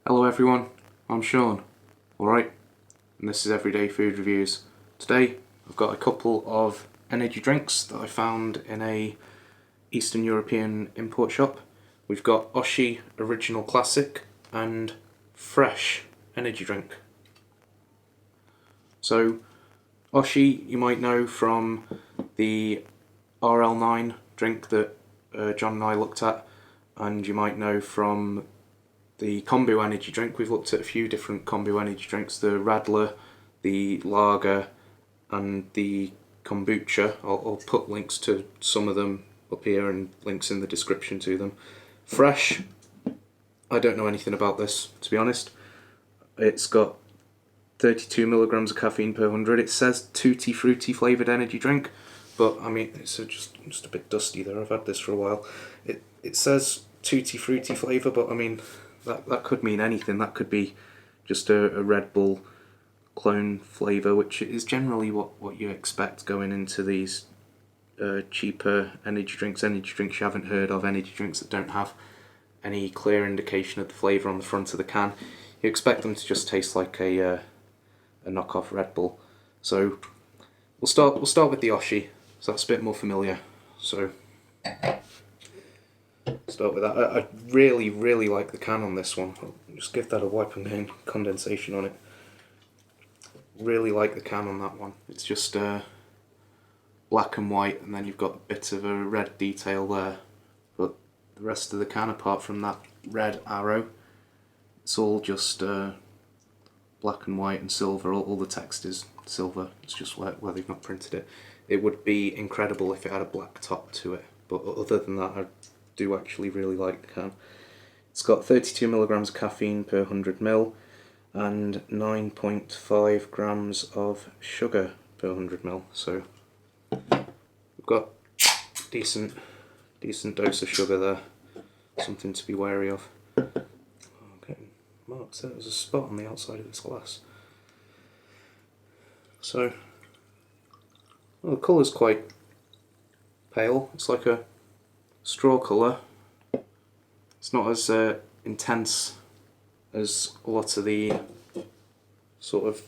Hello everyone, I'm Sean, alright, and this is Everyday Food Reviews. Today I've got a couple of energy drinks that I found in a Eastern European import shop. We've got Oshee Original Classic and Fresh energy drink. So Oshee you might know from the RL9 drink that John and I looked at, and you might know from the kombu energy drink. We've looked at a few different kombu energy drinks, the Radler, the Lager and the kombucha. I'll put links to some of them up here and links in the description to them. Fresh, I don't know anything about this, to be honest. It's got 32 milligrams of caffeine per 100. It says tutti frutti flavoured energy drink, but I mean it's just a bit dusty there. I've had this for a while. It says tutti frutti flavour, but I mean that could mean anything. That could be just a Red Bull clone flavour, which is generally what you expect going into these cheaper energy drinks you haven't heard of, energy drinks that don't have any clear indication of the flavour on the front of the can. You expect them to just taste like a knockoff Red Bull. So we'll start with the Oshee, so that's a bit more familiar. So start with that. I really like the can on this one. I'll just give that a wipe and gain condensation on it. Really like the can on that one. It's just black and white, and then you've got a bit of a red detail there. But the rest of the can, apart from that red arrow, it's all just black and white and silver. All the text is silver. It's just where they've not printed it. It would be incredible if it had a black top to it, but other than that, I do actually really like the can. It's got 32 milligrams of caffeine per 100 ml and 9.5 grams of sugar per 100 ml. So we've got decent dose of sugar there. Something to be wary of. Okay, marks there. There's a spot on the outside of this glass. So, well, the colour's quite pale. It's like a straw colour. It's not as intense as a lot of the sort of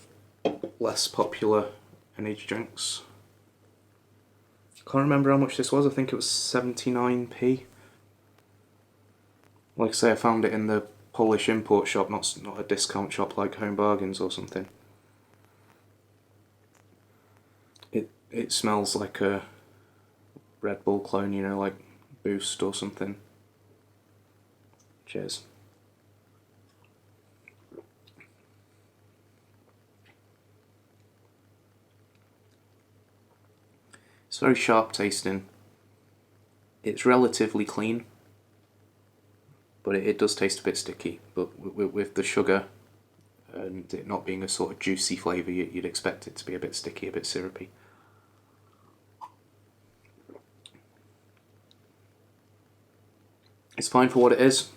less popular energy drinks. Can't remember how much this was. I think it was 79p. Like I say, I found it in the Polish import shop, not a discount shop like Home Bargains or something. It smells like a Red Bull clone, you know, like Boost or something. Cheers. It's very sharp tasting. It's relatively clean, but it does taste a bit sticky. But with the sugar and it not being a sort of juicy flavour, you'd expect it to be a bit sticky, a bit syrupy. It's fine for what it is.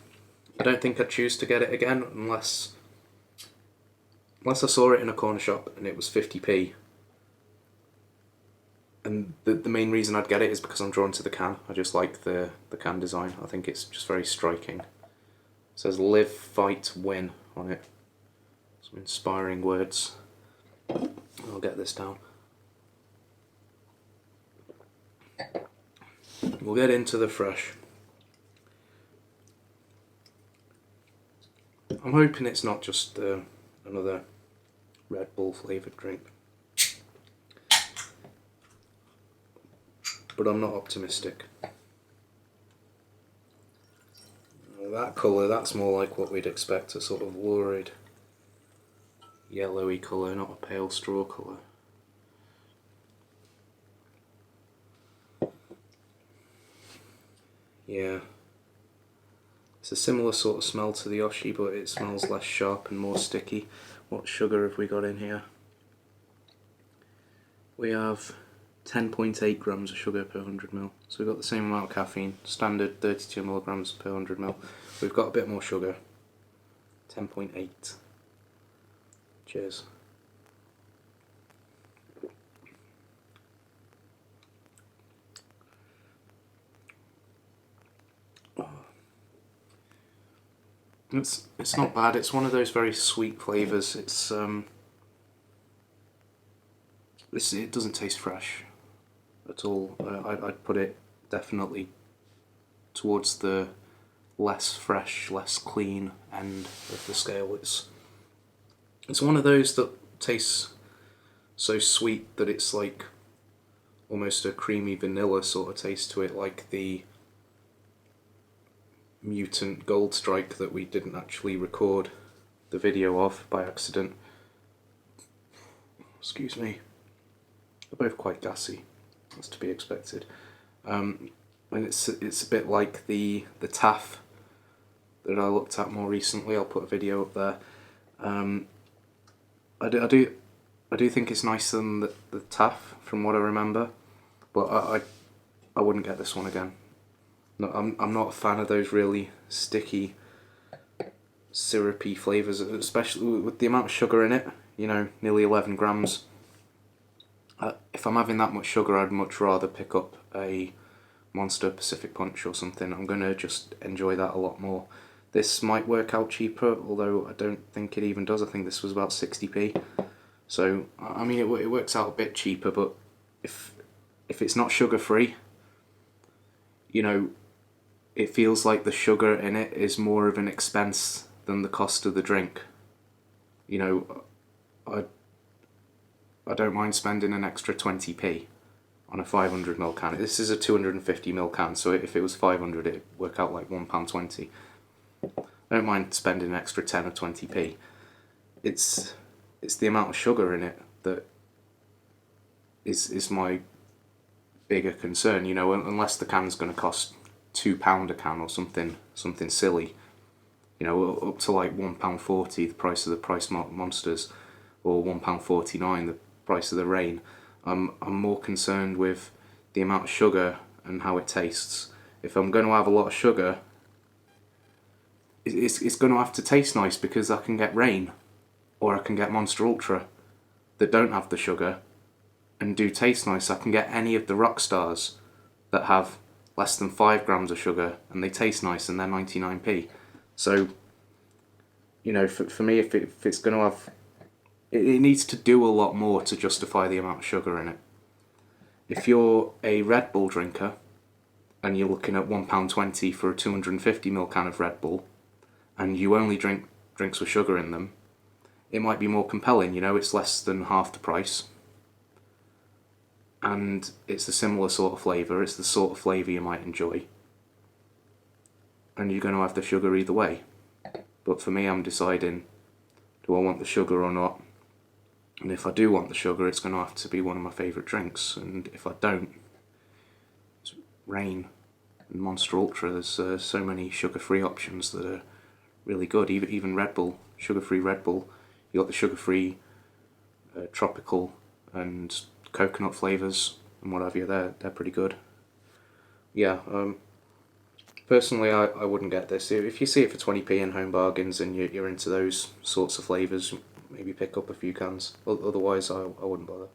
I don't think I'd choose to get it again unless I saw it in a corner shop and it was 50p. And the main reason I'd get it is because I'm drawn to the can. I just like the can design. I think it's just very striking. It says "Live, Fight, Win" on it. Some inspiring words. I'll get this down. We'll get into the Fresh. I'm hoping it's not just another Red Bull flavoured drink, but I'm not optimistic. That colour, that's more like what we'd expect, a sort of lurid yellowy colour, not a pale straw colour. Yeah. It's a similar sort of smell to the Oshee, but it smells less sharp and more sticky. What sugar have we got in here? We have 10.8 grams of sugar per 100 ml. So we've got the same amount of caffeine, standard 32 milligrams per 100 ml. We've got a bit more sugar, 10.8. Cheers. It's not bad. It's one of those very sweet flavours. It doesn't taste fresh at all. I'd put it definitely towards the less fresh, less clean end of the scale. It's one of those that tastes so sweet that it's like almost a creamy vanilla sort of taste to it, like the Mutant Gold Strike that we didn't actually record the video of by accident. Excuse me. They're both quite gassy, that's to be expected. And it's a bit like the Taff that I looked at more recently. I'll put a video up there. I do think it's nicer than the Taff from what I remember, but I wouldn't get this one again. No, I'm not a fan of those really sticky, syrupy flavours, especially with the amount of sugar in it. You know, nearly 11 grams. If I'm having that much sugar, I'd much rather pick up a Monster Pacific Punch or something. I'm going to just enjoy that a lot more. This might work out cheaper, although I don't think it even does. I think this was about 60p. So, I mean, it works out a bit cheaper, but if it's not sugar-free, you know, it feels like the sugar in it is more of an expense than the cost of the drink. You know, I don't mind spending an extra 20p on a 500ml can. This is a 250ml can, so if it was 500 it'd work out like £1.20. I don't mind spending an extra 10 or 20p. It's the amount of sugar in it that is my bigger concern, you know, unless the can's going to cost £2 a can or something silly, you know, up to like £1.40 the price of the Price Monsters, or £1.49 the price of the Rain. I'm more concerned with the amount of sugar and how it tastes. If I'm going to have a lot of sugar, it's going to have to taste nice, because I can get Rain or I can get Monster Ultra that don't have the sugar and do taste nice. I can get any of the rock stars that have less than 5 grams of sugar and they taste nice and they're 99p. So, you know, for me, if it's going to have, it needs to do a lot more to justify the amount of sugar in it. If you're a Red Bull drinker and you're looking at £1.20 for a 250ml can of Red Bull, and you only drink drinks with sugar in them, it might be more compelling. You know, it's less than half the price, and it's a similar sort of flavour. It's the sort of flavour you might enjoy, and you're going to have the sugar either way. But for me, I'm deciding, do I want the sugar or not? And if I do want the sugar, it's going to have to be one of my favourite drinks. And if I don't, it's Rain and Monster Ultra. There's so many sugar-free options that are really good. Even Red Bull, sugar-free Red Bull. You got the sugar-free tropical and coconut flavours and what have you. They're pretty good. Yeah. Personally, I wouldn't get this. If you see it for 20p in home bargains and you're into those sorts of flavours, maybe pick up a few cans. Otherwise, I wouldn't bother.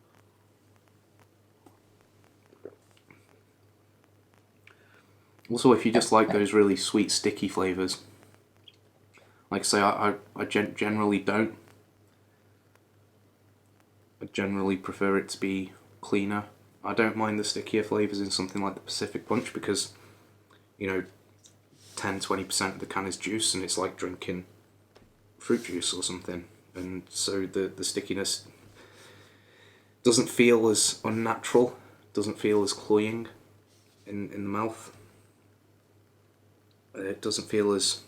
Also, if you just like those really sweet, sticky flavours, like I say, I generally don't. I generally prefer it to be cleaner. I don't mind the stickier flavours in something like the Pacific Punch, because, you know, 10-20% of the can is juice and it's like drinking fruit juice or something. And so the stickiness doesn't feel as unnatural, doesn't feel as cloying in the mouth. It doesn't feel as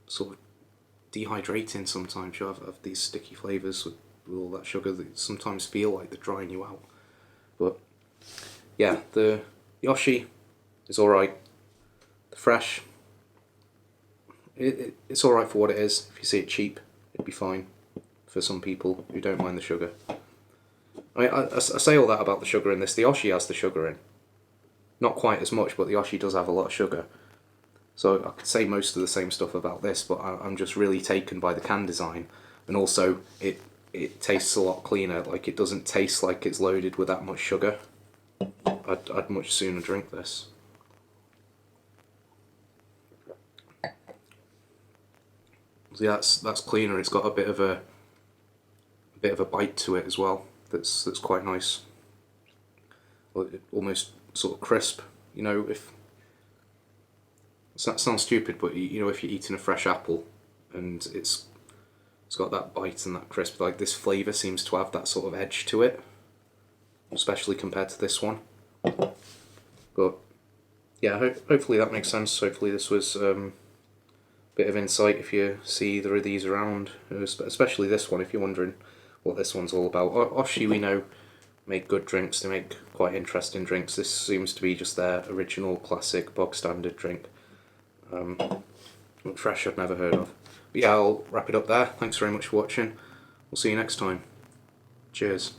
sort of dehydrating sometimes. You have these sticky flavours with all that sugar that sometimes feel like they're drying you out. But yeah, the Oshee is alright. The Fresh, it's alright for what it is. If you see it cheap, it'd be fine for some people who don't mind the sugar. I say all that about the sugar in this. The Oshee has the sugar in. Not quite as much, but the Oshee does have a lot of sugar. So I could say most of the same stuff about this, but I'm just really taken by the can design. And also, it tastes a lot cleaner. Like, it doesn't taste like it's loaded with that much sugar. I'd much sooner drink this. See, that's cleaner. It's got a bit of a bite to it as well. That's quite nice. Almost sort of crisp. You know, if that sounds stupid, but you know, if you're eating a fresh apple and it's got that bite and that crisp, like this flavour seems to have that sort of edge to it, especially compared to this one. But yeah, hopefully that makes sense. Hopefully this was a bit of insight if you see either of these around, especially this one if you're wondering what this one's all about. Oshee, we know, make good drinks. They make quite interesting drinks. This seems to be just their original classic bog standard drink. Fresh I've never heard of. But yeah, I'll wrap it up there. Thanks very much for watching. We'll see you next time. Cheers.